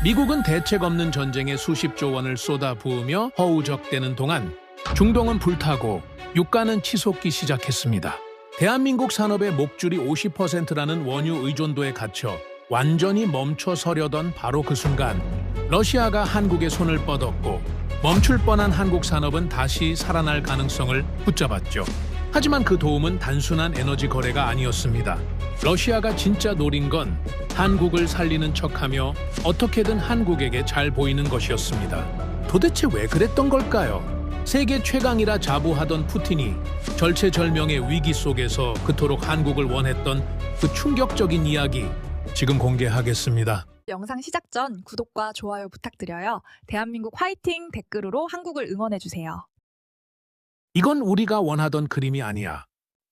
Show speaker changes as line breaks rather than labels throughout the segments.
미국은 대책 없는 전쟁에 수십조 원을 쏟아부으며 허우적대는 동안 중동은 불타고 유가는 치솟기 시작했습니다. 대한민국 산업의 목줄이 50%라는 원유 의존도에 갇혀 완전히 멈춰서려던 바로 그 순간 러시아가 한국의 손을 뻗었고 멈출 뻔한 한국 산업은 다시 살아날 가능성을 붙잡았죠. 하지만 그 도움은 단순한 에너지 거래가 아니었습니다. 러시아가 진짜 노린 건 한국을 살리는 척하며 어떻게든 한국에게 잘 보이는 것이었습니다. 도대체 왜 그랬던 걸까요? 세계 최강이라 자부하던 푸틴이 절체절명의 위기 속에서 그토록 한국을 원했던 그 충격적인 이야기 지금 공개하겠습니다.
영상 시작 전 구독과 좋아요 부탁드려요. 대한민국 화이팅 댓글으로 한국을 응원해주세요.
이건 우리가 원하던 그림이 아니야.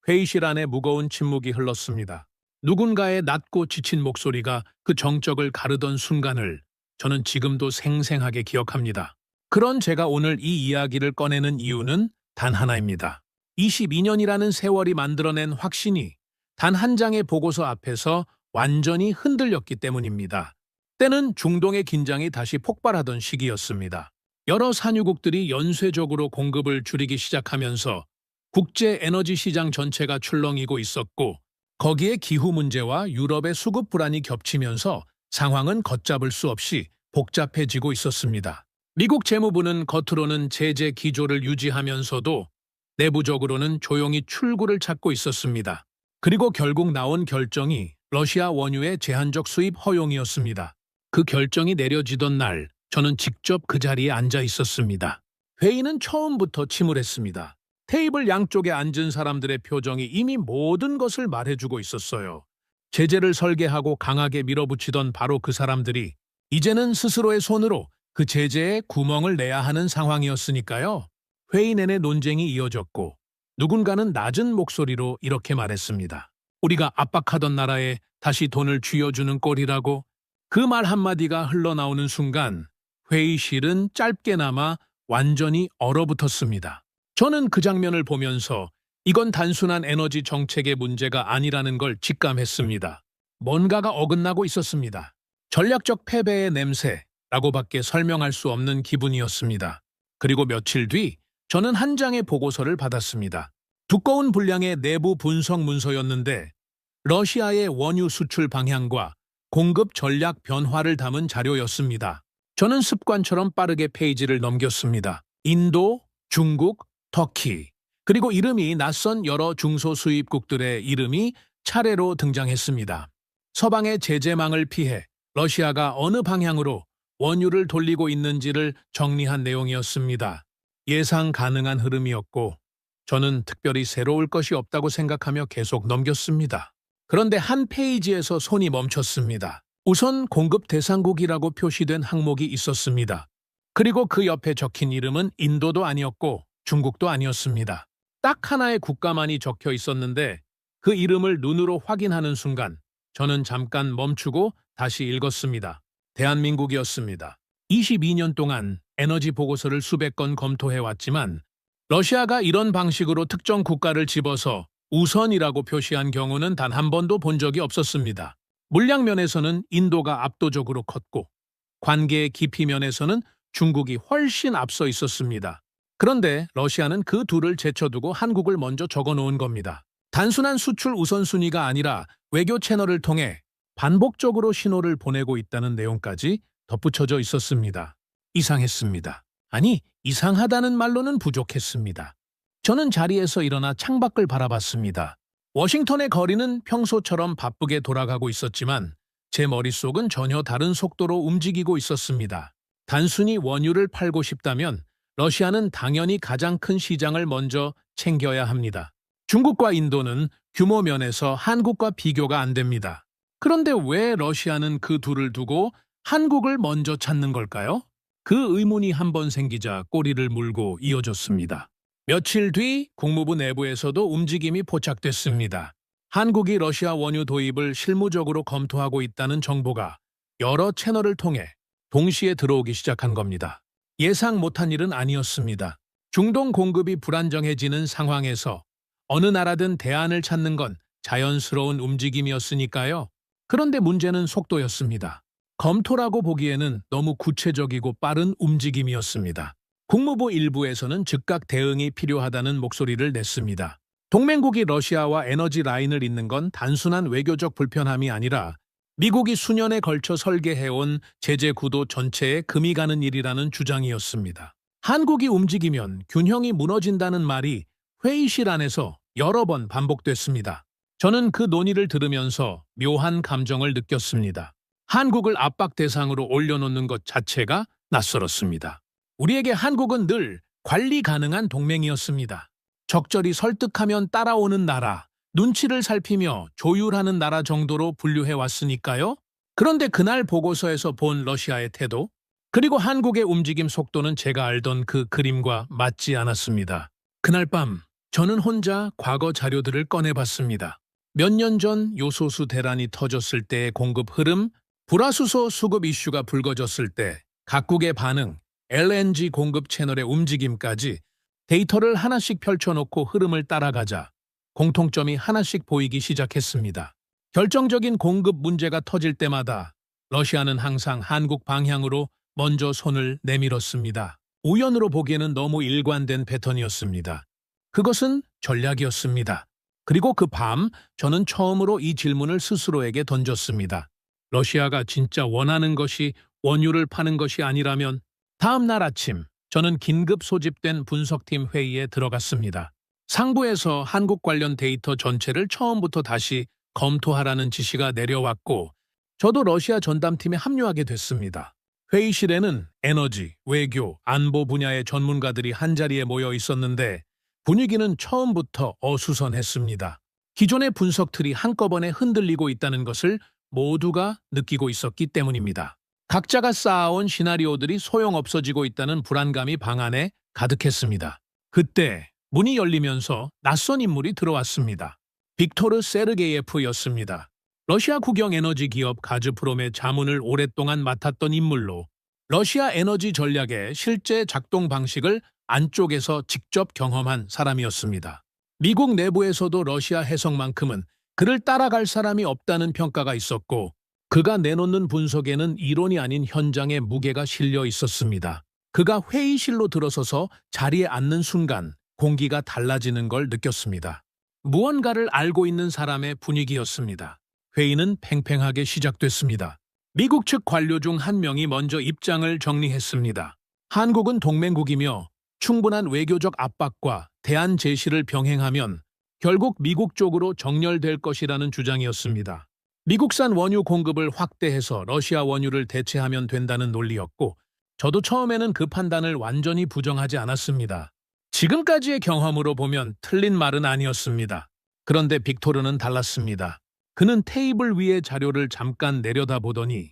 회의실 안에 무거운 침묵이 흘렀습니다. 누군가의 낮고 지친 목소리가 그 정적을 가르던 순간을 저는 지금도 생생하게 기억합니다. 그런 제가 오늘 이 이야기를 꺼내는 이유는 단 하나입니다. 22년이라는 세월이 만들어낸 확신이 단 한 장의 보고서 앞에서 완전히 흔들렸기 때문입니다. 때는 중동의 긴장이 다시 폭발하던 시기였습니다. 여러 산유국들이 연쇄적으로 공급을 줄이기 시작하면서 국제 에너지 시장 전체가 출렁이고 있었고 거기에 기후 문제와 유럽의 수급 불안이 겹치면서 상황은 걷잡을 수 없이 복잡해지고 있었습니다. 미국 재무부는 겉으로는 제재 기조를 유지하면서도 내부적으로는 조용히 출구를 찾고 있었습니다. 그리고 결국 나온 결정이 러시아 원유의 제한적 수입 허용이었습니다. 그 결정이 내려지던 날 저는 직접 그 자리에 앉아 있었습니다. 회의는 처음부터 침울했습니다. 테이블 양쪽에 앉은 사람들의 표정이 이미 모든 것을 말해주고 있었어요. 제재를 설계하고 강하게 밀어붙이던 바로 그 사람들이 이제는 스스로의 손으로 그 제재에 구멍을 내야 하는 상황이었으니까요. 회의 내내 논쟁이 이어졌고 누군가는 낮은 목소리로 이렇게 말했습니다. 우리가 압박하던 나라에 다시 돈을 쥐어주는 꼴이라고. 그 말 한마디가 흘러나오는 순간 회의실은 짧게나마 완전히 얼어붙었습니다. 저는 그 장면을 보면서 이건 단순한 에너지 정책의 문제가 아니라는 걸 직감했습니다. 뭔가가 어긋나고 있었습니다. 전략적 패배의 냄새라고밖에 설명할 수 없는 기분이었습니다. 그리고 며칠 뒤 저는 한 장의 보고서를 받았습니다. 두꺼운 분량의 내부 분석 문서였는데 러시아의 원유 수출 방향과 공급 전략 변화를 담은 자료였습니다. 저는 습관처럼 빠르게 페이지를 넘겼습니다. 인도, 중국, 터키, 그리고 이름이 낯선 여러 중소수입국들의 이름이 차례로 등장했습니다. 서방의 제재망을 피해 러시아가 어느 방향으로 원유를 돌리고 있는지를 정리한 내용이었습니다. 예상 가능한 흐름이었고 저는 특별히 새로울 것이 없다고 생각하며 계속 넘겼습니다. 그런데 한 페이지에서 손이 멈췄습니다. 우선 공급 대상국이라고 표시된 항목이 있었습니다. 그리고 그 옆에 적힌 이름은 인도도 아니었고 중국도 아니었습니다. 딱 하나의 국가만이 적혀 있었는데 그 이름을 눈으로 확인하는 순간 저는 잠깐 멈추고 다시 읽었습니다. 대한민국이었습니다. 22년 동안 에너지 보고서를 수백 건 검토해왔지만 러시아가 이런 방식으로 특정 국가를 집어서 우선이라고 표시한 경우는 단 한 번도 본 적이 없었습니다. 물량 면에서는 인도가 압도적으로 컸고 관계의 깊이 면에서는 중국이 훨씬 앞서 있었습니다. 그런데 러시아는 그 둘을 제쳐두고 한국을 먼저 적어놓은 겁니다. 단순한 수출 우선순위가 아니라 외교 채널을 통해 반복적으로 신호를 보내고 있다는 내용까지 덧붙여져 있었습니다. 이상했습니다. 아니, 이상하다는 말로는 부족했습니다. 저는 자리에서 일어나 창밖을 바라봤습니다. 워싱턴의 거리는 평소처럼 바쁘게 돌아가고 있었지만 제 머릿속은 전혀 다른 속도로 움직이고 있었습니다. 단순히 원유를 팔고 싶다면 러시아는 당연히 가장 큰 시장을 먼저 챙겨야 합니다. 중국과 인도는 규모 면에서 한국과 비교가 안 됩니다. 그런데 왜 러시아는 그 둘을 두고 한국을 먼저 찾는 걸까요? 그 의문이 한 번 생기자 꼬리를 물고 이어졌습니다. 며칠 뒤 국무부 내부에서도 움직임이 포착됐습니다. 한국이 러시아 원유 도입을 실무적으로 검토하고 있다는 정보가 여러 채널을 통해 동시에 들어오기 시작한 겁니다. 예상 못한 일은 아니었습니다. 중동 공급이 불안정해지는 상황에서 어느 나라든 대안을 찾는 건 자연스러운 움직임이었으니까요. 그런데 문제는 속도였습니다. 검토라고 보기에는 너무 구체적이고 빠른 움직임이었습니다. 국무부 일부에서는 즉각 대응이 필요하다는 목소리를 냈습니다. 동맹국이 러시아와 에너지 라인을 잇는 건 단순한 외교적 불편함이 아니라 미국이 수년에 걸쳐 설계해온 제재 구도 전체에 금이 가는 일이라는 주장이었습니다. 한국이 움직이면 균형이 무너진다는 말이 회의실 안에서 여러 번 반복됐습니다. 저는 그 논의를 들으면서 묘한 감정을 느꼈습니다. 한국을 압박 대상으로 올려놓는 것 자체가 낯설었습니다. 우리에게 한국은 늘 관리 가능한 동맹이었습니다. 적절히 설득하면 따라오는 나라, 눈치를 살피며 조율하는 나라 정도로 분류해 왔으니까요. 그런데 그날 보고서에서 본 러시아의 태도, 그리고 한국의 움직임 속도는 제가 알던 그 그림과 맞지 않았습니다. 그날 밤 저는 혼자 과거 자료들을 꺼내봤습니다. 몇 년 전 요소수 대란이 터졌을 때의 공급 흐름, 불화수소 수급 이슈가 불거졌을 때 각국의 반응, LNG 공급 채널의 움직임까지 데이터를 하나씩 펼쳐놓고 흐름을 따라가자 공통점이 하나씩 보이기 시작했습니다. 결정적인 공급 문제가 터질 때마다 러시아는 항상 한국 방향으로 먼저 손을 내밀었습니다. 우연으로 보기에는 너무 일관된 패턴이었습니다. 그것은 전략이었습니다. 그리고 그 밤 저는 처음으로 이 질문을 스스로에게 던졌습니다. 러시아가 진짜 원하는 것이 원유를 파는 것이 아니라면 다음 날 아침 저는 긴급 소집된 분석팀 회의에 들어갔습니다. 상부에서 한국 관련 데이터 전체를 처음부터 다시 검토하라는 지시가 내려왔고 저도 러시아 전담팀에 합류하게 됐습니다. 회의실에는 에너지, 외교, 안보 분야의 전문가들이 한자리에 모여 있었는데 분위기는 처음부터 어수선했습니다. 기존의 분석 틀이 한꺼번에 흔들리고 있다는 것을 모두가 느끼고 있었기 때문입니다. 각자가 쌓아온 시나리오들이 소용없어지고 있다는 불안감이 방 안에 가득했습니다. 그때 문이 열리면서 낯선 인물이 들어왔습니다. 빅토르 세르게예프였습니다. 러시아 국영 에너지 기업 가즈프롬의 자문을 오랫동안 맡았던 인물로 러시아 에너지 전략의 실제 작동 방식을 안쪽에서 직접 경험한 사람이었습니다. 미국 내부에서도 러시아 해석만큼은 그를 따라갈 사람이 없다는 평가가 있었고 그가 내놓는 분석에는 이론이 아닌 현장의 무게가 실려 있었습니다. 그가 회의실로 들어서서 자리에 앉는 순간 공기가 달라지는 걸 느꼈습니다. 무언가를 알고 있는 사람의 분위기였습니다. 회의는 팽팽하게 시작됐습니다. 미국 측 관료 중 한 명이 먼저 입장을 정리했습니다. 한국은 동맹국이며 충분한 외교적 압박과 대안 제시를 병행하면 결국 미국 쪽으로 정렬될 것이라는 주장이었습니다. 미국산 원유 공급을 확대해서 러시아 원유를 대체하면 된다는 논리였고 저도 처음에는 그 판단을 완전히 부정하지 않았습니다. 지금까지의 경험으로 보면 틀린 말은 아니었습니다. 그런데 빅토르는 달랐습니다. 그는 테이블 위의 자료를 잠깐 내려다보더니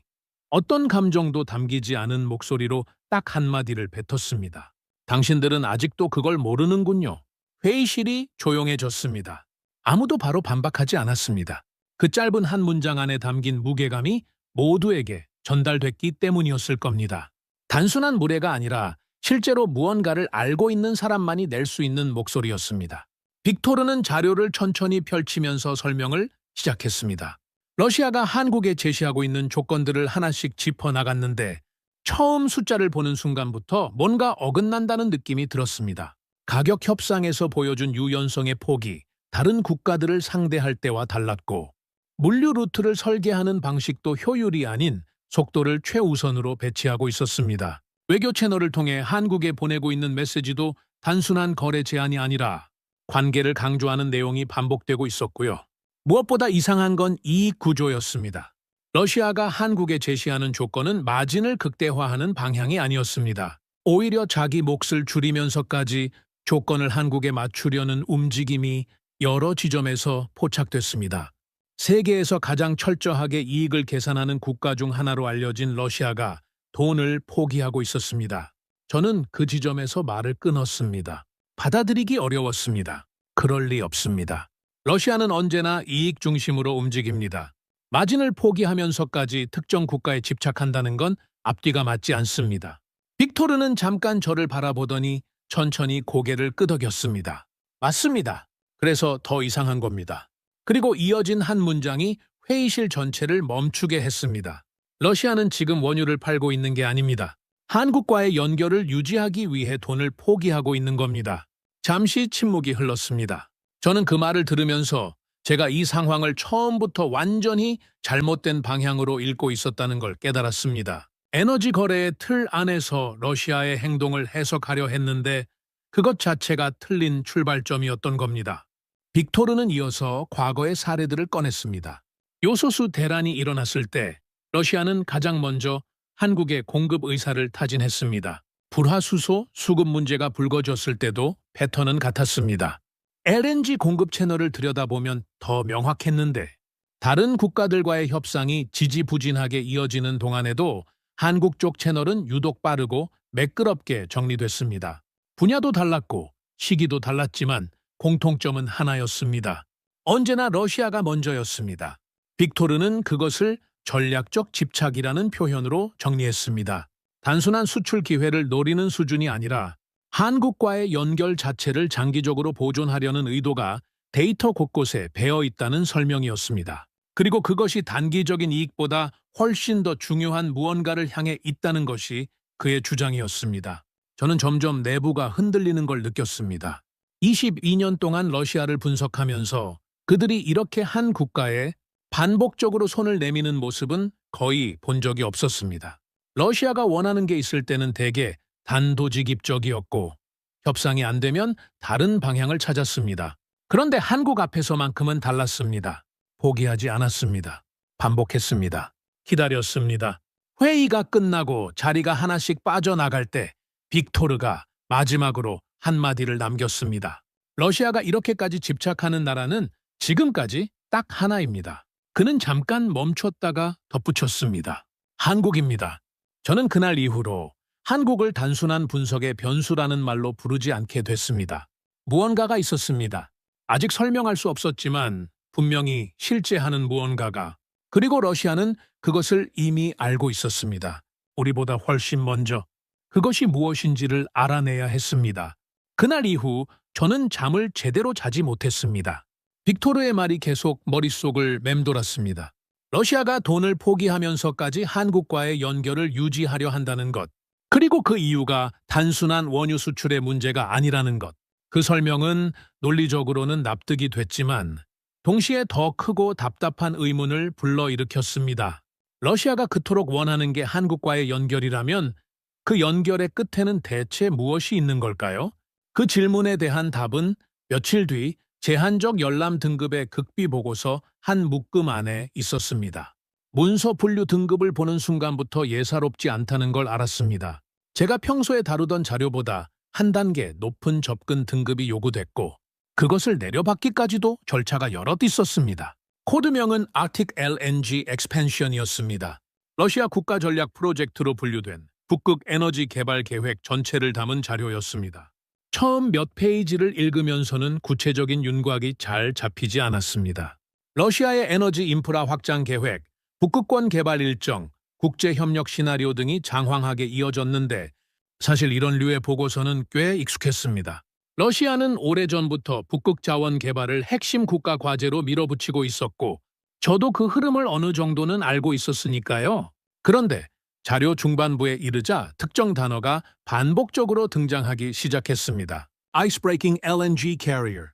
어떤 감정도 담기지 않은 목소리로 딱 한마디를 뱉었습니다. 당신들은 아직도 그걸 모르는군요. 회의실이 조용해졌습니다. 아무도 바로 반박하지 않았습니다. 그 짧은 한 문장 안에 담긴 무게감이 모두에게 전달됐기 때문이었을 겁니다. 단순한 무례가 아니라 실제로 무언가를 알고 있는 사람만이 낼 수 있는 목소리였습니다. 빅토르는 자료를 천천히 펼치면서 설명을 시작했습니다. 러시아가 한국에 제시하고 있는 조건들을 하나씩 짚어나갔는데 처음 숫자를 보는 순간부터 뭔가 어긋난다는 느낌이 들었습니다. 가격 협상에서 보여준 유연성의 폭이 다른 국가들을 상대할 때와 달랐고 물류 루트를 설계하는 방식도 효율이 아닌 속도를 최우선으로 배치하고 있었습니다. 외교 채널을 통해 한국에 보내고 있는 메시지도 단순한 거래 제한이 아니라 관계를 강조하는 내용이 반복되고 있었고요. 무엇보다 이상한 건 이익 구조였습니다. 러시아가 한국에 제시하는 조건은 마진을 극대화하는 방향이 아니었습니다. 오히려 자기 몫을 줄이면서까지 조건을 한국에 맞추려는 움직임이 여러 지점에서 포착됐습니다. 세계에서 가장 철저하게 이익을 계산하는 국가 중 하나로 알려진 러시아가 돈을 포기하고 있었습니다. 저는 그 지점에서 말을 끊었습니다. 받아들이기 어려웠습니다. 그럴 리 없습니다. 러시아는 언제나 이익 중심으로 움직입니다. 마진을 포기하면서까지 특정 국가에 집착한다는 건 앞뒤가 맞지 않습니다. 빅토르는 잠깐 저를 바라보더니 천천히 고개를 끄덕였습니다. 맞습니다. 그래서 더 이상한 겁니다. 그리고 이어진 한 문장이 회의실 전체를 멈추게 했습니다. 러시아는 지금 원유를 팔고 있는 게 아닙니다. 한국과의 연결을 유지하기 위해 돈을 포기하고 있는 겁니다. 잠시 침묵이 흘렀습니다. 저는 그 말을 들으면서 제가 이 상황을 처음부터 완전히 잘못된 방향으로 읽고 있었다는 걸 깨달았습니다. 에너지 거래의 틀 안에서 러시아의 행동을 해석하려 했는데 그것 자체가 틀린 출발점이었던 겁니다. 빅토르는 이어서 과거의 사례들을 꺼냈습니다. 요소수 대란이 일어났을 때 러시아는 가장 먼저 한국의 공급 의사를 타진했습니다. 불화수소, 수급 문제가 불거졌을 때도 패턴은 같았습니다. LNG 공급 채널을 들여다보면 더 명확했는데 다른 국가들과의 협상이 지지부진하게 이어지는 동안에도 한국 쪽 채널은 유독 빠르고 매끄럽게 정리됐습니다. 분야도 달랐고 시기도 달랐지만 공통점은 하나였습니다. 언제나 러시아가 먼저였습니다. 빅토르는 그것을 전략적 집착이라는 표현으로 정리했습니다. 단순한 수출 기회를 노리는 수준이 아니라 한국과의 연결 자체를 장기적으로 보존하려는 의도가 데이터 곳곳에 배어 있다는 설명이었습니다. 그리고 그것이 단기적인 이익보다 훨씬 더 중요한 무언가를 향해 있다는 것이 그의 주장이었습니다. 저는 점점 내부가 흔들리는 걸 느꼈습니다. 22년 동안 러시아를 분석하면서 그들이 이렇게 한 국가에 반복적으로 손을 내미는 모습은 거의 본 적이 없었습니다. 러시아가 원하는 게 있을 때는 대개 단도직입적이었고 협상이 안 되면 다른 방향을 찾았습니다. 그런데 한국 앞에서만큼은 달랐습니다. 포기하지 않았습니다. 반복했습니다. 기다렸습니다. 회의가 끝나고 자리가 하나씩 빠져나갈 때 빅토르가 마지막으로 한마디를 남겼습니다. 러시아가 이렇게까지 집착하는 나라는 지금까지 딱 하나입니다. 그는 잠깐 멈췄다가 덧붙였습니다. 한국입니다. 저는 그날 이후로 한국을 단순한 분석의 변수라는 말로 부르지 않게 됐습니다. 무언가가 있었습니다. 아직 설명할 수 없었지만 분명히 실제하는 무언가가. 그리고 러시아는 그것을 이미 알고 있었습니다. 우리보다 훨씬 먼저 그것이 무엇인지를 알아내야 했습니다. 그날 이후 저는 잠을 제대로 자지 못했습니다. 빅토르의 말이 계속 머릿속을 맴돌았습니다. 러시아가 돈을 포기하면서까지 한국과의 연결을 유지하려 한다는 것. 그리고 그 이유가 단순한 원유 수출의 문제가 아니라는 것. 그 설명은 논리적으로는 납득이 됐지만 동시에 더 크고 답답한 의문을 불러일으켰습니다. 러시아가 그토록 원하는 게 한국과의 연결이라면 그 연결의 끝에는 대체 무엇이 있는 걸까요? 그 질문에 대한 답은 며칠 뒤 제한적 열람 등급의 극비 보고서 한 묶음 안에 있었습니다. 문서 분류 등급을 보는 순간부터 예사롭지 않다는 걸 알았습니다. 제가 평소에 다루던 자료보다 한 단계 높은 접근 등급이 요구됐고 그것을 내려받기까지도 절차가 여럿 있었습니다. 코드명은 Arctic LNG Expansion이었습니다. 러시아 국가 전략 프로젝트로 분류된 북극 에너지 개발 계획 전체를 담은 자료였습니다. 처음 몇 페이지를 읽으면서는 구체적인 윤곽이 잘 잡히지 않았습니다. 러시아의 에너지 인프라 확장 계획, 북극권 개발 일정, 국제협력 시나리오 등이 장황하게 이어졌는데 사실 이런 류의 보고서는 꽤 익숙했습니다. 러시아는 오래전부터 북극 자원 개발을 핵심 국가 과제로 밀어붙이고 있었고 저도 그 흐름을 어느 정도는 알고 있었으니까요. 그런데 자료 중반부에 이르자 특정 단어가 반복적으로 등장하기 시작했습니다. Icebreaking LNG Carrier,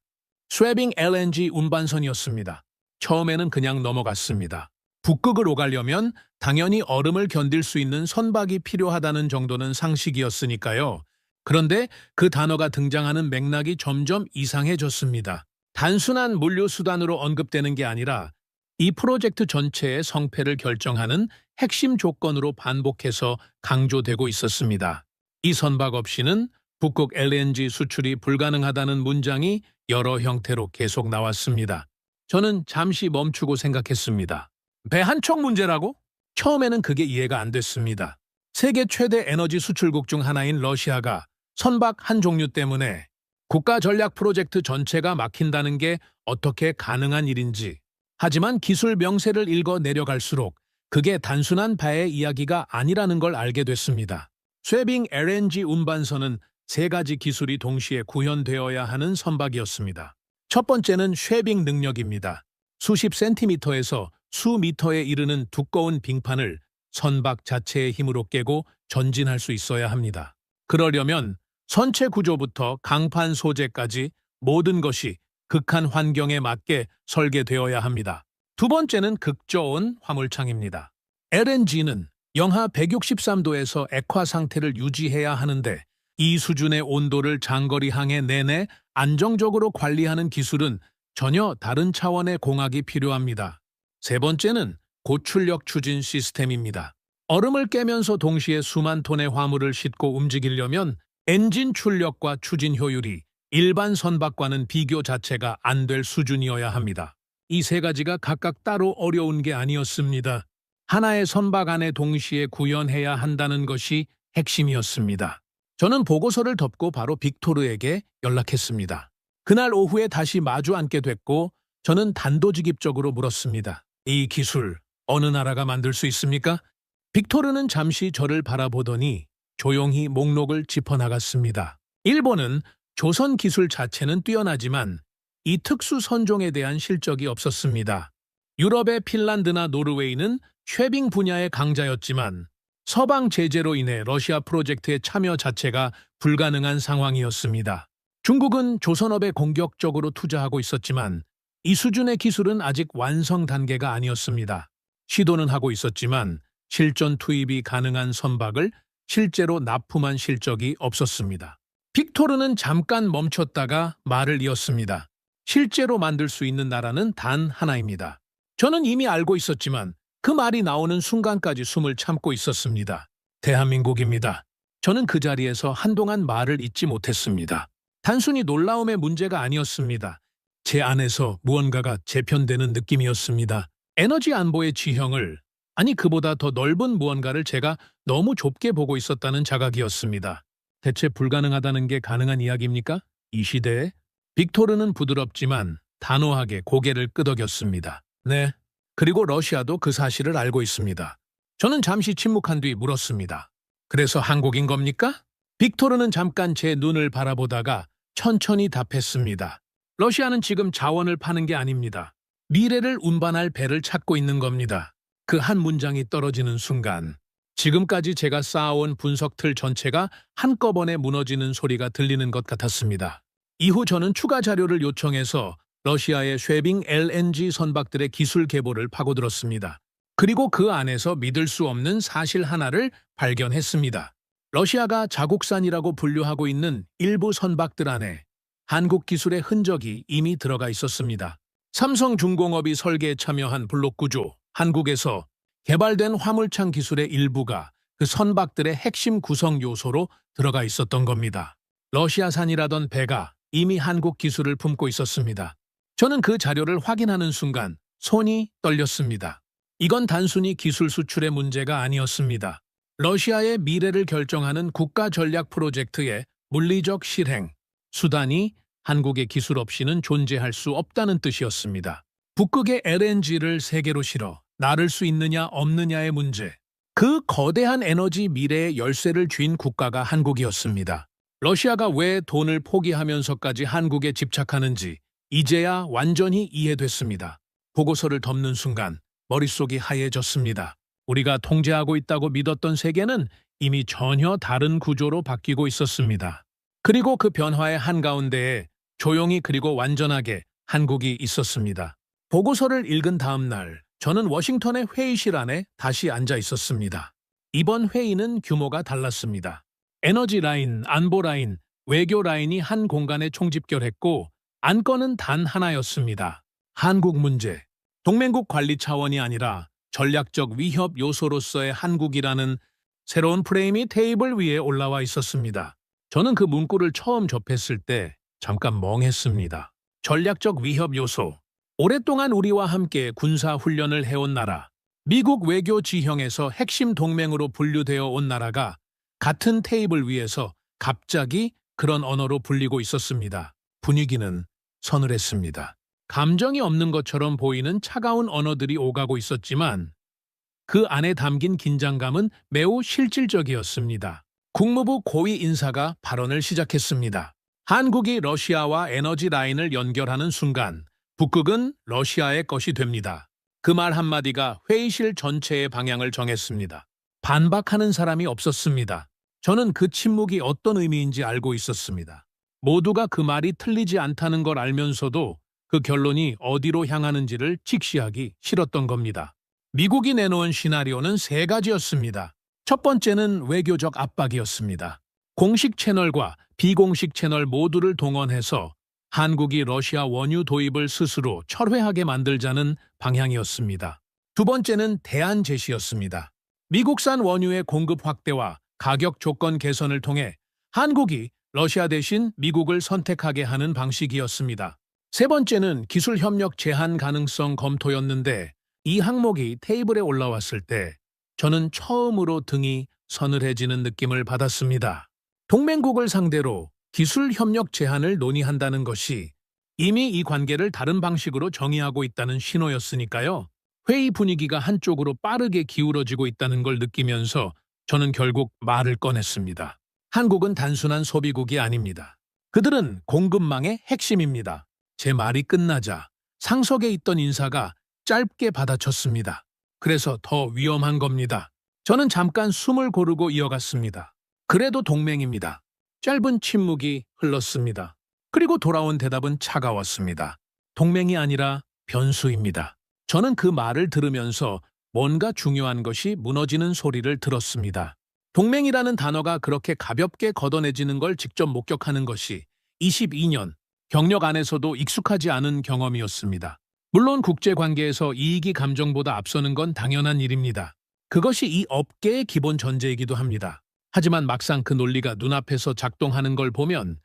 쇠빙 LNG 운반선이었습니다. 처음에는 그냥 넘어갔습니다. 북극을 오가려면 당연히 얼음을 견딜 수 있는 선박이 필요하다는 정도는 상식이었으니까요. 그런데 그 단어가 등장하는 맥락이 점점 이상해졌습니다. 단순한 물류 수단으로 언급되는 게 아니라 이 프로젝트 전체의 성패를 결정하는 핵심 조건으로 반복해서 강조되고 있었습니다. 이 선박 없이는 북극 LNG 수출이 불가능하다는 문장이 여러 형태로 계속 나왔습니다. 저는 잠시 멈추고 생각했습니다. 배 한 척 문제라고? 처음에는 그게 이해가 안 됐습니다. 세계 최대 에너지 수출국 중 하나인 러시아가 선박 한 종류 때문에 국가 전략 프로젝트 전체가 막힌다는 게 어떻게 가능한 일인지. 하지만 기술 명세를 읽어 내려갈수록 그게 단순한 배의 이야기가 아니라는 걸 알게 됐습니다. 쇠빙 LNG 운반선은 세 가지 기술이 동시에 구현되어야 하는 선박이었습니다. 첫 번째는 쉐빙 능력입니다. 수십 센티미터에서 수 미터에 이르는 두꺼운 빙판을 선박 자체의 힘으로 깨고 전진할 수 있어야 합니다. 그러려면 선체 구조부터 강판 소재까지 모든 것이 극한 환경에 맞게 설계되어야 합니다. 두 번째는 극저온 화물창입니다. LNG는 영하 163도에서 액화 상태를 유지해야 하는데 이 수준의 온도를 장거리 항해 내내 안정적으로 관리하는 기술은 전혀 다른 차원의 공학이 필요합니다. 세 번째는 고출력 추진 시스템입니다. 얼음을 깨면서 동시에 수만 톤의 화물을 싣고 움직이려면 엔진 출력과 추진 효율이 일반 선박과는 비교 자체가 안 될 수준이어야 합니다. 이 세 가지가 각각 따로 어려운 게 아니었습니다. 하나의 선박 안에 동시에 구현해야 한다는 것이 핵심이었습니다. 저는 보고서를 덮고 바로 빅토르에게 연락했습니다. 그날 오후에 다시 마주 앉게 됐고 저는 단도직입적으로 물었습니다. 이 기술 어느 나라가 만들 수 있습니까? 빅토르는 잠시 저를 바라보더니 조용히 목록을 짚어나갔습니다. 일본은 조선 기술 자체는 뛰어나지만 이 특수 선종에 대한 실적이 없었습니다. 유럽의 핀란드나 노르웨이는 쉐빙 분야의 강자였지만 서방 제재로 인해 러시아 프로젝트의 참여 자체가 불가능한 상황이었습니다. 중국은 조선업에 공격적으로 투자하고 있었지만 이 수준의 기술은 아직 완성 단계가 아니었습니다. 시도는 하고 있었지만 실전 투입이 가능한 선박을 실제로 납품한 실적이 없었습니다. 빅토르는 잠깐 멈췄다가 말을 이었습니다. 실제로 만들 수 있는 나라는 단 하나입니다. 저는 이미 알고 있었지만 그 말이 나오는 순간까지 숨을 참고 있었습니다. 대한민국입니다. 저는 그 자리에서 한동안 말을 잇지 못했습니다. 단순히 놀라움의 문제가 아니었습니다. 제 안에서 무언가가 재편되는 느낌이었습니다. 에너지 안보의 지형을, 아니 그보다 더 넓은 무언가를 제가 너무 좁게 보고 있었다는 자각이었습니다. 대체 불가능하다는 게 가능한 이야기입니까? 이 시대에? 빅토르는 부드럽지만 단호하게 고개를 끄덕였습니다. 네. 그리고 러시아도 그 사실을 알고 있습니다. 저는 잠시 침묵한 뒤 물었습니다. 그래서 한국인 겁니까? 빅토르는 잠깐 제 눈을 바라보다가 천천히 답했습니다. 러시아는 지금 자원을 파는 게 아닙니다. 미래를 운반할 배를 찾고 있는 겁니다. 그 한 문장이 떨어지는 순간 지금까지 제가 쌓아온 분석 틀 전체가 한꺼번에 무너지는 소리가 들리는 것 같았습니다. 이후 저는 추가 자료를 요청해서 러시아의 쉐빙 LNG 선박들의 기술 계보를 파고들었습니다. 그리고 그 안에서 믿을 수 없는 사실 하나를 발견했습니다. 러시아가 자국산이라고 분류하고 있는 일부 선박들 안에 한국 기술의 흔적이 이미 들어가 있었습니다. 삼성중공업이 설계에 참여한 블록 구조, 한국에서 개발된 화물창 기술의 일부가 그 선박들의 핵심 구성 요소로 들어가 있었던 겁니다. 러시아산이라던 배가 이미 한국 기술을 품고 있었습니다. 저는 그 자료를 확인하는 순간 손이 떨렸습니다. 이건 단순히 기술 수출의 문제가 아니었습니다. 러시아의 미래를 결정하는 국가 전략 프로젝트의 물리적 실행, 수단이 한국의 기술 없이는 존재할 수 없다는 뜻이었습니다. 북극의 LNG를 세계로 실어 나를 수 있느냐 없느냐의 문제. 그 거대한 에너지 미래의 열쇠를 쥔 국가가 한국이었습니다. 러시아가 왜 돈을 포기하면서까지 한국에 집착하는지 이제야 완전히 이해됐습니다. 보고서를 덮는 순간 머릿속이 하얘졌습니다. 우리가 통제하고 있다고 믿었던 세계는 이미 전혀 다른 구조로 바뀌고 있었습니다. 그리고 그 변화의 한가운데에 조용히 그리고 완전하게 한국이 있었습니다. 보고서를 읽은 다음 날 저는 워싱턴의 회의실 안에 다시 앉아 있었습니다. 이번 회의는 규모가 달랐습니다. 에너지 라인, 안보 라인, 외교 라인이 한 공간에 총집결했고 안건은 단 하나였습니다. 한국 문제. 동맹국 관리 차원이 아니라 전략적 위협 요소로서의 한국이라는 새로운 프레임이 테이블 위에 올라와 있었습니다. 저는 그 문구를 처음 접했을 때 잠깐 멍했습니다. 전략적 위협 요소. 오랫동안 우리와 함께 군사 훈련을 해온 나라, 미국 외교 지형에서 핵심 동맹으로 분류되어 온 나라가 같은 테이블 위에서 갑자기 그런 언어로 불리고 있었습니다. 분위기는 서늘했습니다. 감정이 없는 것처럼 보이는 차가운 언어들이 오가고 있었지만 그 안에 담긴 긴장감은 매우 실질적이었습니다. 국무부 고위 인사가 발언을 시작했습니다. 한국이 러시아와 에너지 라인을 연결하는 순간 북극은 러시아의 것이 됩니다. 그 말 한마디가 회의실 전체의 방향을 정했습니다. 반박하는 사람이 없었습니다. 저는 그 침묵이 어떤 의미인지 알고 있었습니다. 모두가 그 말이 틀리지 않다는 걸 알면서도 그 결론이 어디로 향하는지를 직시하기 싫었던 겁니다. 미국이 내놓은 시나리오는 세 가지였습니다. 첫 번째는 외교적 압박이었습니다. 공식 채널과 비공식 채널 모두를 동원해서 한국이 러시아 원유 도입을 스스로 철회하게 만들자는 방향이었습니다. 두 번째는 대안 제시였습니다. 미국산 원유의 공급 확대와 가격 조건 개선을 통해 한국이 러시아 대신 미국을 선택하게 하는 방식이었습니다. 세 번째는 기술 협력 제한 가능성 검토였는데 이 항목이 테이블에 올라왔을 때 저는 처음으로 등이 서늘해지는 느낌을 받았습니다. 동맹국을 상대로 기술 협력 제한을 논의한다는 것이 이미 이 관계를 다른 방식으로 정의하고 있다는 신호였으니까요. 회의 분위기가 한쪽으로 빠르게 기울어지고 있다는 걸 느끼면서 저는 결국 말을 꺼냈습니다. 한국은 단순한 소비국이 아닙니다. 그들은 공급망의 핵심입니다. 제 말이 끝나자 상석에 있던 인사가 짧게 받아쳤습니다. 그래서 더 위험한 겁니다. 저는 잠깐 숨을 고르고 이어갔습니다. 그래도 동맹입니다. 짧은 침묵이 흘렀습니다. 그리고 돌아온 대답은 차가웠습니다. 동맹이 아니라 변수입니다. 저는 그 말을 들으면서 뭔가 중요한 것이 무너지는 소리를 들었습니다. 동맹이라는 단어가 그렇게 가볍게 걷어내지는 걸 직접 목격하는 것이 22년 경력 안에서도 익숙하지 않은 경험이었습니다. 물론 국제관계에서 이익이 감정보다 앞서는 건 당연한 일입니다. 그것이 이 업계의 기본 전제이기도 합니다. 하지만 막상 그 논리가 눈앞에서 작동하는 걸 보면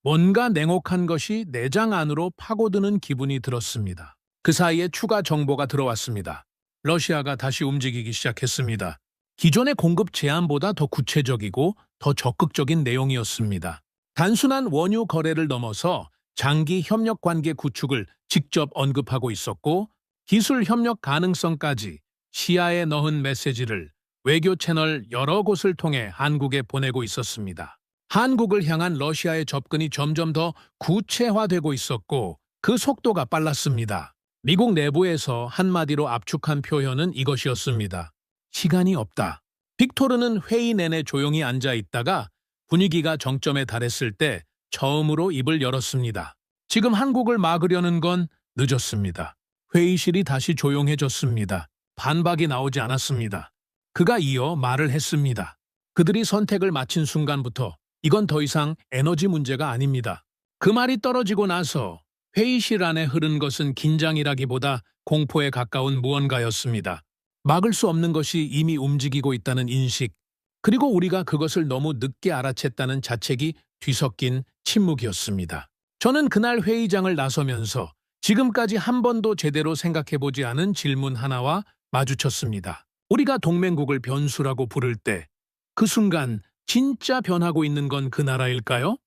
뭔가 냉혹한 것이 내장 안으로 파고드는 기분이 들었습니다. 그 사이에 추가 정보가 들어왔습니다. 러시아가 다시 움직이기 시작했습니다. 기존의 공급 제한보다 더 구체적이고 더 적극적인 내용이었습니다. 단순한 원유 거래를 넘어서 장기 협력 관계 구축을 직접 언급하고 있었고 기술 협력 가능성까지 시야에 넣은 메시지를 외교 채널 여러 곳을 통해 한국에 보내고 있었습니다. 한국을 향한 러시아의 접근이 점점 더 구체화되고 있었고 그 속도가 빨랐습니다. 미국 내부에서 한마디로 압축한 표현은 이것이었습니다. 시간이 없다. 빅토르는 회의 내내 조용히 앉아 있다가 분위기가 정점에 달했을 때 처음으로 입을 열었습니다. 지금 한국을 막으려는 건 늦었습니다. 회의실이 다시 조용해졌습니다. 반박이 나오지 않았습니다. 그가 이어 말을 했습니다. 그들이 선택을 마친 순간부터 이건 더 이상 에너지 문제가 아닙니다. 그 말이 떨어지고 나서 회의실 안에 흐른 것은 긴장이라기보다 공포에 가까운 무언가였습니다. 막을 수 없는 것이 이미 움직이고 있다는 인식, 그리고 우리가 그것을 너무 늦게 알아챘다는 자책이 뒤섞인 침묵이었습니다. 저는 그날 회의장을 나서면서 지금까지 한 번도 제대로 생각해보지 않은 질문 하나와 마주쳤습니다. 우리가 동맹국을 변수라고 부를 때 그 순간 진짜 변하고 있는 건 그 나라일까요?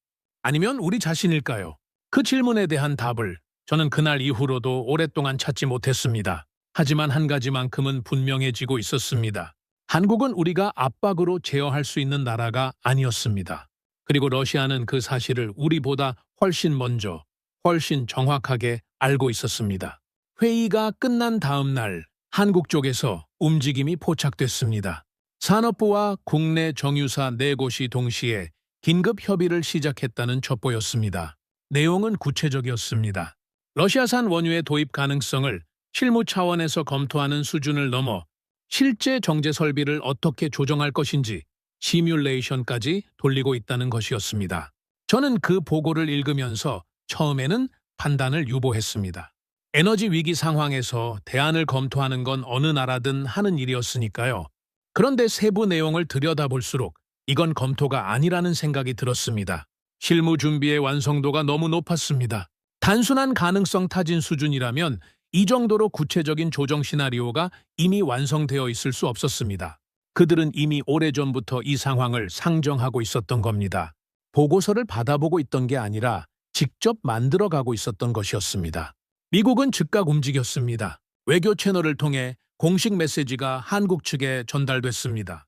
아니면 우리 자신일까요? 그 질문에 대한 답을 저는 그날 이후로도 오랫동안 찾지 못했습니다. 하지만 한 가지만큼은 분명해지고 있었습니다. 한국은 우리가 압박으로 제어할 수 있는 나라가 아니었습니다. 그리고 러시아는 그 사실을 우리보다 훨씬 먼저, 훨씬 정확하게 알고 있었습니다. 회의가 끝난 다음 날 한국 쪽에서 움직임이 포착됐습니다. 산업부와 국내 정유사 4곳이 동시에 긴급 협의를 시작했다는 첩보였습니다. 내용은 구체적이었습니다. 러시아산 원유의 도입 가능성을 실무 차원에서 검토하는 수준을 넘어 실제 정제 설비를 어떻게 조정할 것인지 시뮬레이션까지 돌리고 있다는 것이었습니다. 저는 그 보고를 읽으면서 처음에는 판단을 유보했습니다. 에너지 위기 상황에서 대안을 검토하는 건 어느 나라든 하는 일이었으니까요. 그런데 세부 내용을 들여다볼수록 이건 검토가 아니라는 생각이 들었습니다. 실무 준비의 완성도가 너무 높았습니다. 단순한 가능성 타진 수준이라면 이 정도로 구체적인 조정 시나리오가 이미 완성되어 있을 수 없었습니다. 그들은 이미 오래전부터 이 상황을 상정하고 있었던 겁니다. 보고서를 받아보고 있던 게 아니라 직접 만들어가고 있었던 것이었습니다. 미국은 즉각 움직였습니다. 외교 채널을 통해 공식 메시지가 한국 측에 전달됐습니다.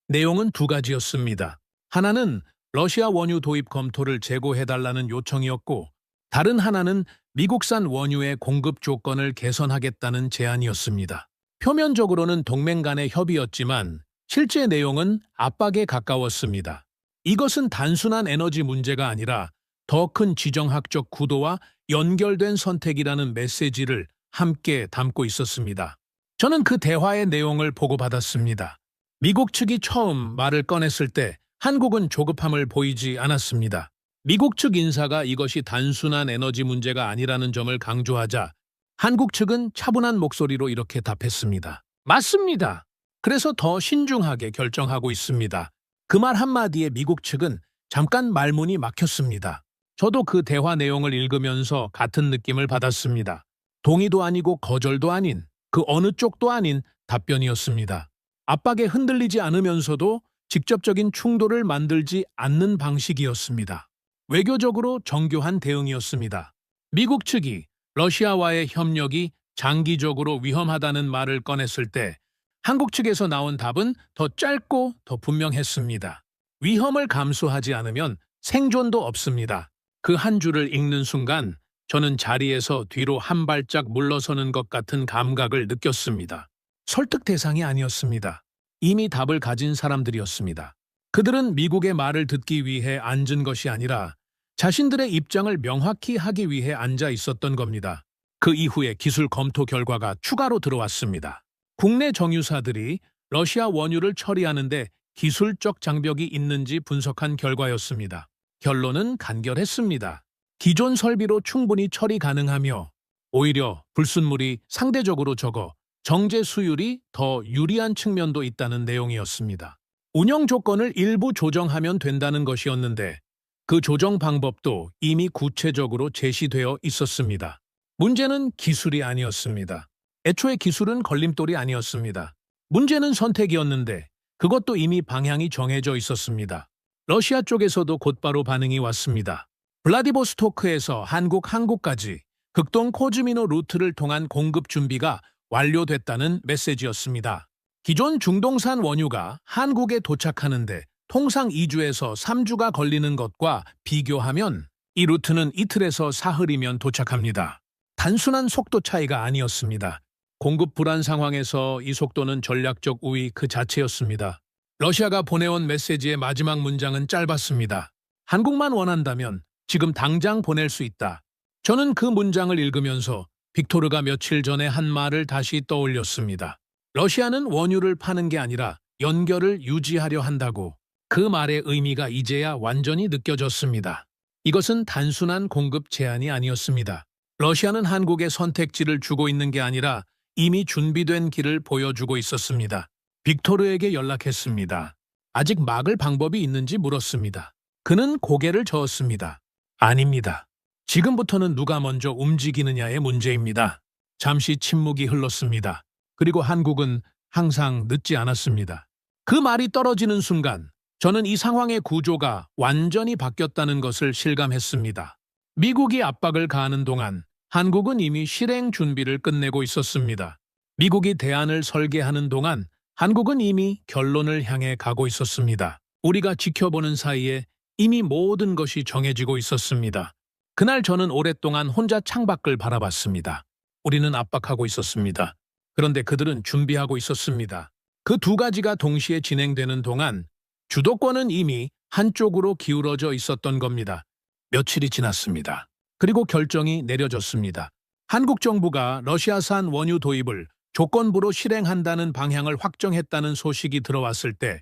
내용은 2가지였습니다. 하나는 러시아 원유 도입 검토를 재고해달라는 요청이었고, 다른 하나는 미국산 원유의 공급 조건을 개선하겠다는 제안이었습니다. 표면적으로는 동맹 간의 협의였지만 실제 내용은 압박에 가까웠습니다. 이것은 단순한 에너지 문제가 아니라 더 큰 지정학적 구도와 연결된 선택이라는 메시지를 함께 담고 있었습니다. 저는 그 대화의 내용을 보고받았습니다. 미국 측이 처음 말을 꺼냈을 때 한국은 조급함을 보이지 않았습니다. 미국 측 인사가 이것이 단순한 에너지 문제가 아니라는 점을 강조하자 한국 측은 차분한 목소리로 이렇게 답했습니다. 맞습니다. 그래서 더 신중하게 결정하고 있습니다. 그 말 한마디에 미국 측은 잠깐 말문이 막혔습니다. 저도 그 대화 내용을 읽으면서 같은 느낌을 받았습니다. 동의도 아니고 거절도 아닌, 그 어느 쪽도 아닌 답변이었습니다. 압박에 흔들리지 않으면서도 직접적인 충돌을 만들지 않는 방식이었습니다. 외교적으로 정교한 대응이었습니다. 미국 측이 러시아와의 협력이 장기적으로 위험하다는 말을 꺼냈을 때 한국 측에서 나온 답은 더 짧고 더 분명했습니다. 위험을 감수하지 않으면 생존도 없습니다. 그 한 줄을 읽는 순간 저는 자리에서 뒤로 한 발짝 물러서는 것 같은 감각을 느꼈습니다. 설득 대상이 아니었습니다. 이미 답을 가진 사람들이었습니다. 그들은 미국의 말을 듣기 위해 앉은 것이 아니라 자신들의 입장을 명확히 하기 위해 앉아 있었던 겁니다. 그 이후에 기술 검토 결과가 추가로 들어왔습니다. 국내 정유사들이 러시아 원유를 처리하는데 기술적 장벽이 있는지 분석한 결과였습니다. 결론은 간결했습니다. 기존 설비로 충분히 처리 가능하며 오히려 불순물이 상대적으로 적어 정제 수율이 더 유리한 측면도 있다는 내용이었습니다. 운영 조건을 일부 조정하면 된다는 것이었는데 그 조정 방법도 이미 구체적으로 제시되어 있었습니다. 문제는 기술이 아니었습니다. 애초에 기술은 걸림돌이 아니었습니다. 문제는 선택이었는데 그것도 이미 방향이 정해져 있었습니다. 러시아 쪽에서도 곧바로 반응이 왔습니다. 블라디보스토크에서 한국 항구까지 극동 코즈미노 루트를 통한 공급 준비가 완료됐다는 메시지였습니다. 기존 중동산 원유가 한국에 도착하는데 통상 2주에서 3주가 걸리는 것과 비교하면 이 루트는 이틀에서 사흘이면 도착합니다. 단순한 속도 차이가 아니었습니다. 공급 불안 상황에서 이 속도는 전략적 우위 그 자체였습니다. 러시아가 보내온 메시지의 마지막 문장은 짧았습니다. 한국만 원한다면 지금 당장 보낼 수 있다. 저는 그 문장을 읽으면서 빅토르가 며칠 전에 한 말을 다시 떠올렸습니다. 러시아는 원유를 파는 게 아니라 연결을 유지하려 한다고. 그 말의 의미가 이제야 완전히 느껴졌습니다. 이것은 단순한 공급 제한이 아니었습니다. 러시아는 한국에 선택지를 주고 있는 게 아니라 이미 준비된 길을 보여주고 있었습니다. 빅토르에게 연락했습니다. 아직 막을 방법이 있는지 물었습니다. 그는 고개를 저었습니다. 아닙니다. 지금부터는 누가 먼저 움직이느냐의 문제입니다. 잠시 침묵이 흘렀습니다. 그리고 한국은 항상 늦지 않았습니다. 그 말이 떨어지는 순간 저는 이 상황의 구조가 완전히 바뀌었다는 것을 실감했습니다. 미국이 압박을 가하는 동안 한국은 이미 실행 준비를 끝내고 있었습니다. 미국이 대안을 설계하는 동안 한국은 이미 결론을 향해 가고 있었습니다. 우리가 지켜보는 사이에 이미 모든 것이 정해지고 있었습니다. 그날 저는 오랫동안 혼자 창밖을 바라봤습니다. 우리는 압박하고 있었습니다. 그런데 그들은 준비하고 있었습니다. 그 두 가지가 동시에 진행되는 동안 주도권은 이미 한쪽으로 기울어져 있었던 겁니다. 며칠이 지났습니다. 그리고 결정이 내려졌습니다. 한국 정부가 러시아산 원유 도입을 조건부로 실행한다는 방향을 확정했다는 소식이 들어왔을 때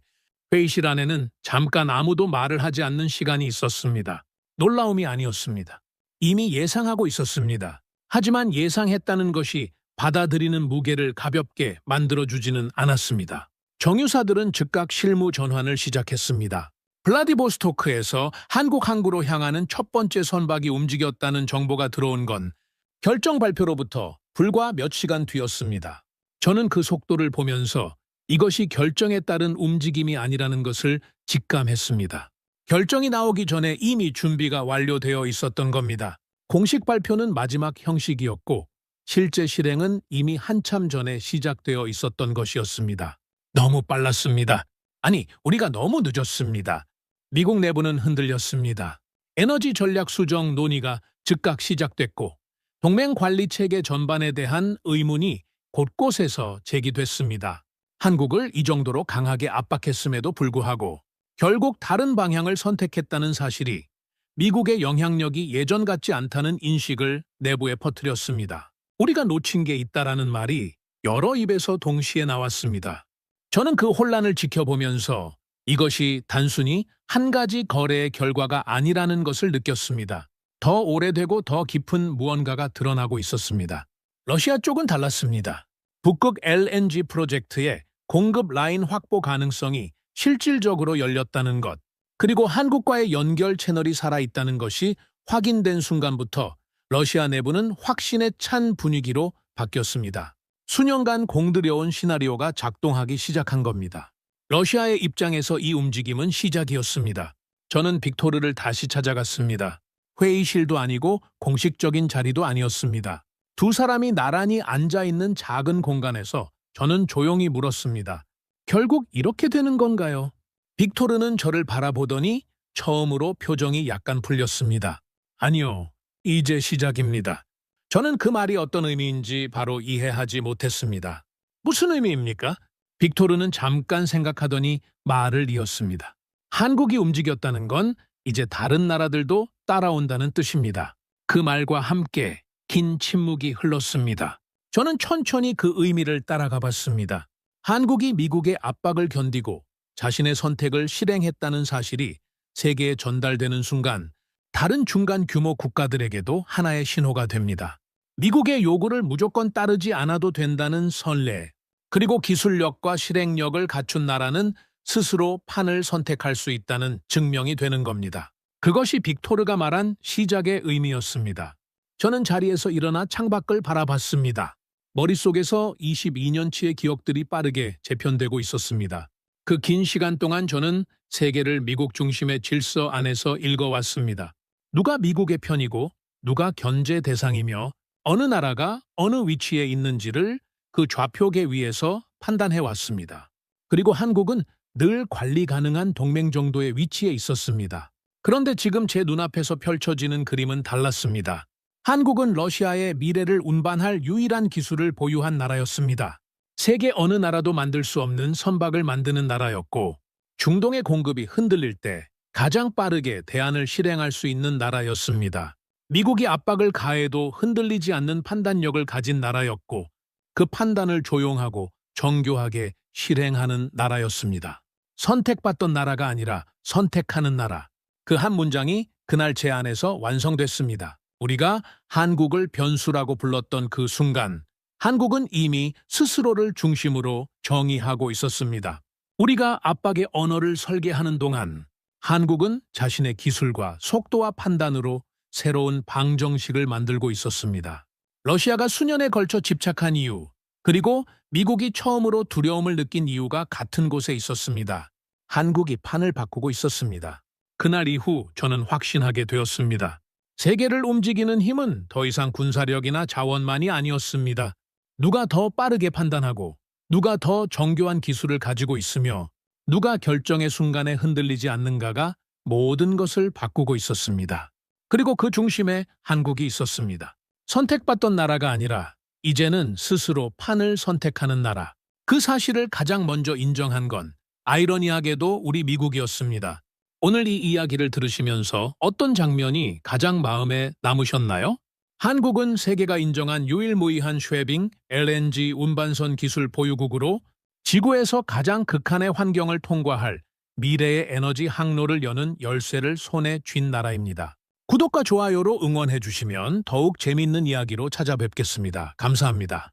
회의실 안에는 잠깐 아무도 말을 하지 않는 시간이 있었습니다. 놀라움이 아니었습니다. 이미 예상하고 있었습니다. 하지만 예상했다는 것이 받아들이는 무게를 가볍게 만들어주지는 않았습니다. 정유사들은 즉각 실무 전환을 시작했습니다. 블라디보스토크에서 한국 항구로 향하는 첫 번째 선박이 움직였다는 정보가 들어온 건 결정 발표로부터 불과 몇 시간 뒤였습니다. 저는 그 속도를 보면서 이것이 결정에 따른 움직임이 아니라는 것을 직감했습니다. 결정이 나오기 전에 이미 준비가 완료되어 있었던 겁니다. 공식 발표는 마지막 형식이었고 실제 실행은 이미 한참 전에 시작되어 있었던 것이었습니다. 너무 빨랐습니다. 아니, 우리가 너무 늦었습니다. 미국 내부는 흔들렸습니다. 에너지 전략 수정 논의가 즉각 시작됐고 동맹 관리 체계 전반에 대한 의문이 곳곳에서 제기됐습니다. 한국을 이 정도로 강하게 압박했음에도 불구하고 결국 다른 방향을 선택했다는 사실이 미국의 영향력이 예전 같지 않다는 인식을 내부에 퍼뜨렸습니다. 우리가 놓친 게 있다라는 말이 여러 입에서 동시에 나왔습니다. 저는 그 혼란을 지켜보면서 이것이 단순히 한 가지 거래의 결과가 아니라는 것을 느꼈습니다. 더 오래되고 더 깊은 무언가가 드러나고 있었습니다. 러시아 쪽은 달랐습니다. 북극 LNG 프로젝트의 공급 라인 확보 가능성이 실질적으로 열렸다는 것, 그리고 한국과의 연결 채널이 살아있다는 것이 확인된 순간부터 러시아 내부는 확신에 찬 분위기로 바뀌었습니다. 수년간 공들여온 시나리오가 작동하기 시작한 겁니다. 러시아의 입장에서 이 움직임은 시작이었습니다. 저는 빅토르를 다시 찾아갔습니다. 회의실도 아니고 공식적인 자리도 아니었습니다. 두 사람이 나란히 앉아있는 작은 공간에서 저는 조용히 물었습니다. 결국 이렇게 되는 건가요? 빅토르는 저를 바라보더니 처음으로 표정이 약간 풀렸습니다. 아니요, 이제 시작입니다. 저는 그 말이 어떤 의미인지 바로 이해하지 못했습니다. 무슨 의미입니까? 빅토르는 잠깐 생각하더니 말을 이었습니다. 한국이 움직였다는 건 이제 다른 나라들도 따라온다는 뜻입니다. 그 말과 함께 긴 침묵이 흘렀습니다. 저는 천천히 그 의미를 따라가 봤습니다. 한국이 미국의 압박을 견디고 자신의 선택을 실행했다는 사실이 세계에 전달되는 순간 다른 중간 규모 국가들에게도 하나의 신호가 됩니다. 미국의 요구를 무조건 따르지 않아도 된다는 선례, 그리고 기술력과 실행력을 갖춘 나라는 스스로 판을 선택할 수 있다는 증명이 되는 겁니다. 그것이 빅토르가 말한 시작의 의미였습니다. 저는 자리에서 일어나 창밖을 바라봤습니다. 머릿속에서 22년치의 기억들이 빠르게 재편되고 있었습니다. 그 긴 시간 동안 저는 세계를 미국 중심의 질서 안에서 읽어왔습니다. 누가 미국의 편이고 누가 견제 대상이며 어느 나라가 어느 위치에 있는지를 그 좌표계 위에서 판단해왔습니다. 그리고 한국은 늘 관리 가능한 동맹 정도의 위치에 있었습니다. 그런데 지금 제 눈앞에서 펼쳐지는 그림은 달랐습니다. 한국은 러시아의 미래를 운반할 유일한 기술을 보유한 나라였습니다. 세계 어느 나라도 만들 수 없는 선박을 만드는 나라였고, 중동의 공급이 흔들릴 때 가장 빠르게 대안을 실행할 수 있는 나라였습니다. 미국이 압박을 가해도 흔들리지 않는 판단력을 가진 나라였고, 그 판단을 조용하고 정교하게 실행하는 나라였습니다. 선택받던 나라가 아니라 선택하는 나라. 그 한 문장이 그날 제 안에서 완성됐습니다. 우리가 한국을 변수라고 불렀던 그 순간, 한국은 이미 스스로를 중심으로 정의하고 있었습니다. 우리가 압박의 언어를 설계하는 동안 한국은 자신의 기술과 속도와 판단으로 새로운 방정식을 만들고 있었습니다. 러시아가 수년에 걸쳐 집착한 이유, 그리고 미국이 처음으로 두려움을 느낀 이유가 같은 곳에 있었습니다. 한국이 판을 바꾸고 있었습니다. 그날 이후 저는 확신하게 되었습니다. 세계를 움직이는 힘은 더 이상 군사력이나 자원만이 아니었습니다. 누가 더 빠르게 판단하고, 누가 더 정교한 기술을 가지고 있으며, 누가 결정의 순간에 흔들리지 않는가가 모든 것을 바꾸고 있었습니다. 그리고 그 중심에 한국이 있었습니다. 선택받던 나라가 아니라 이제는 스스로 판을 선택하는 나라. 그 사실을 가장 먼저 인정한 건 아이러니하게도 우리 미국이었습니다. 오늘 이 이야기를 들으시면서 어떤 장면이 가장 마음에 남으셨나요? 한국은 세계가 인정한 유일무이한 쉐빙 LNG 운반선 기술 보유국으로 지구에서 가장 극한의 환경을 통과할 미래의 에너지 항로를 여는 열쇠를 손에 쥔 나라입니다. 구독과 좋아요로 응원해 주시면 더욱 재미있는 이야기로 찾아뵙겠습니다. 감사합니다.